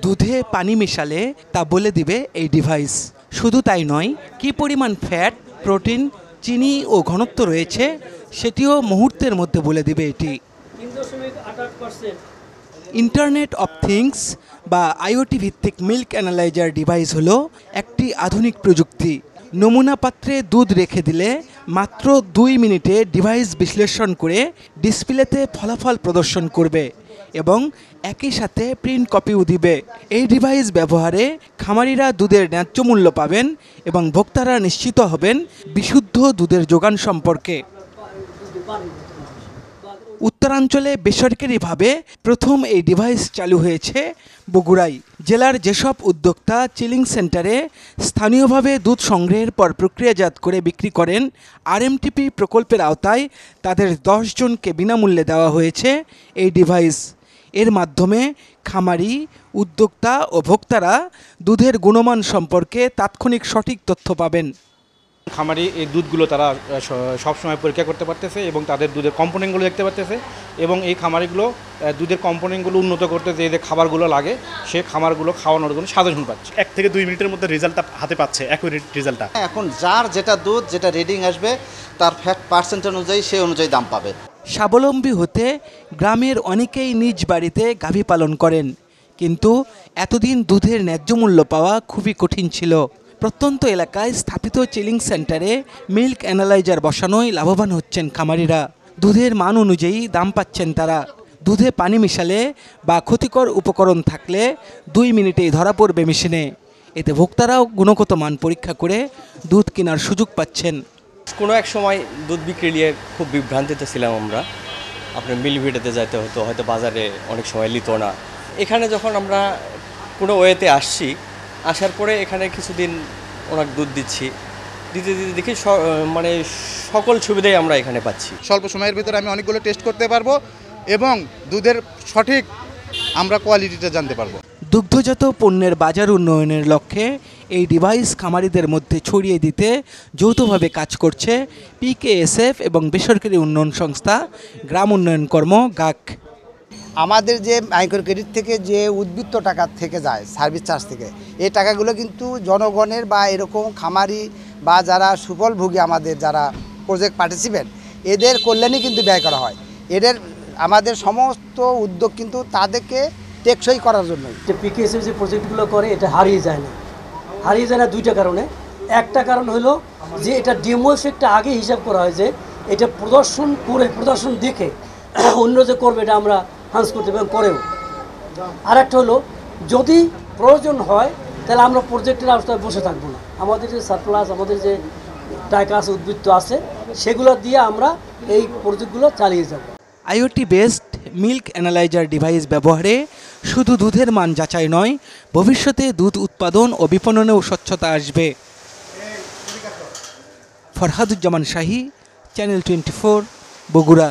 দুধে পানি মেশালে তা বলে দিবে এই ডিভাইস। শুধু তাই নয়, কী পরিমাণ ফ্যাট, প্রোটিন, চিনি ও ঘনত্ব রয়েছে সেটিও মুহূর্তের মধ্যে বলে দিবে এটি। ইন্টারনেট অফ থিংস বা আইওটি ভিত্তিক মিল্ক অ্যানালাইজার ডিভাইস হলো একটি আধুনিক প্রযুক্তি। নমুনা পাত্রে দুধ রেখে দিলে মাত্র 2 মিনিটে ডিভাইস বিশ্লেষণ করে ডিসপ্লেতে ফলাফল প্রদর্শন করবে এবং একই সাথে প্রিন্ট কপিও দিবে। এই ডিভাইস ব্যবহারে খামারিরা দুধের ন্যায্য মূল্য পাবেন এবং ভোক্তারা নিশ্চিত হবেন বিশুদ্ধ দুধের যোগান সম্পর্কে। উত্তরাঞ্চলে বেসরকারিভাবে প্রথম এই ডিভাইস চালু হয়েছে বগুড়ায়। জেলার যেসব উদ্যোক্তা চিলিং সেন্টারে স্থানীয়ভাবে দুধ সংগ্রহের পর প্রক্রিয়াজাত করে বিক্রি করেন, আরএমটিপি প্রকল্পের আওতায় তাদের 10 জনকে বিনামূল্যে দেওয়া হয়েছে এই ডিভাইস। এর মাধ্যমে খামারি, উদ্যোক্তা ও ভোক্তারা দুধের গুণমান সম্পর্কে তাৎক্ষণিক সঠিক তথ্য পাবেন। খামারি এই দুধগুলো তারা সবসময় পরীক্ষা করতে পারতেছে এবং তাদের দুধের কম্পোনেন্টগুলো দেখতে পারতেছে এবং এই খামারিগুলো দুধের কম্পোনেন্টগুলো উন্নত করতে যে খাবারগুলো লাগে সে খাবারগুলো খাওয়ানোর জন্য সাজেশন পাচ্ছে। 1 থেকে 2 মিনিটের মধ্যে রেজাল্টটা হাতে পাচ্ছে, অ্যাকুরেট রেজাল্টটা। এখন যার যেটা দুধ যেটা রিডিং আসবে তার ফ্যাট পার্সেন্ট অনুযায়ী সেই অনুযায়ী দাম পাবে। স্বাবলম্বী হতে গ্রামের অনেকেই নিজ বাড়িতে গাভী পালন করেন, কিন্তু এতদিন দুধের ন্যায্য মূল্য পাওয়া খুবই কঠিন ছিল। প্রত্যন্ত এলাকায় স্থাপিত চিলিং সেন্টারে মিল্ক অ্যানালাইজার বসানোয় লাভবান হচ্ছেন খামারিরা। দুধের মান অনুযায়ী দাম পাচ্ছেন তারা। দুধে পানি মিশালে বা ক্ষতিকর উপকরণ থাকলে 2 মিনিটেই ধরা পড়বে মেশিনে। এতে ভোক্তারাও গুণগত মান পরীক্ষা করে দুধ কেনার সুযোগ পাচ্ছেন। কোনো এক সময় দুধ বিক্রি নিয়ে খুব বিভ্রান্তিতে ছিলাম আমরা। আপনার মিল ভিটাতে যেতে হতো, হয়তো বাজারে অনেক সময় নিত না। এখানে যখন আমরা কোনো ওয়েতে আসছি, আসার পরে এখানে কিছুদিন ওনাকে দুধ দিচ্ছি, দিতে দিতে দেখি মানে সকল সুবিধাই আমরা এখানে পাচ্ছি। স্বল্প সময়ের ভিতরে আমি অনেকগুলো টেস্ট করতে পারবো এবং দুধের সঠিক আমরা কোয়ালিটিটা জানতে পারবো। দুগ্ধজাত পণ্যের বাজার উন্নয়নের লক্ষ্যে এই ডিভাইস খামারিদের মধ্যে ছড়িয়ে দিতে যৌথভাবে কাজ করছে পিকেএসএফ এবং বেসরকারি উন্নয়ন সংস্থা গ্রাম উন্নয়ন কর্ম গাক। আমাদের যে মাইক্রো ক্রেডিট থেকে যে উদ্বৃত্ত টাকা থেকে যায় সার্ভিস চার্জ থেকে, এই টাকাগুলো কিন্তু জনগণের বা এরকম খামারি বা যারা সুফলভোগী আমাদের যারা প্রজেক্ট পার্টিসিপেন্ট এদের কল্যাণে কিন্তু ব্যয় করা হয়। এদের আমাদের সমস্ত উদ্যোগ কিন্তু তাদেরকে টেকসই করার জন্য। যে পিকেএসএফ যে প্রজেক্টগুলো করে এটা হারিয়ে যায় না। হারিয়ে যায় না 2টা কারণে। একটা কারণ হলো যে এটা ডেমো এফেক্টটা আগে হিসাব করা হয় যে এটা প্রদর্শন করে প্রদর্শন দেখে অন্য যে করবে এটা আমরা হান্স করতে এবং করেও। আর একটা হলো যদি প্রয়োজন হয় তাহলে আমরা প্রজেক্টের আওতায় বসে থাকবো না। আমাদের যে সারপ্লাস, আমাদের যে টাকা আছে, উদ্বৃত্ত আছে, সেগুলো দিয়ে আমরা এই প্রজেক্টগুলো চালিয়ে যাব। IoT based milk analyser device ব্যবহারে শুধু দুধের মান যাচাই নয়, ভবিষ্যতে দুধ উৎপাদন ও বিপণনেও স্বচ্ছতা আসবে। ফরহাদুজ্জামান শাহী, চ্যানেল 24, বগুড়া।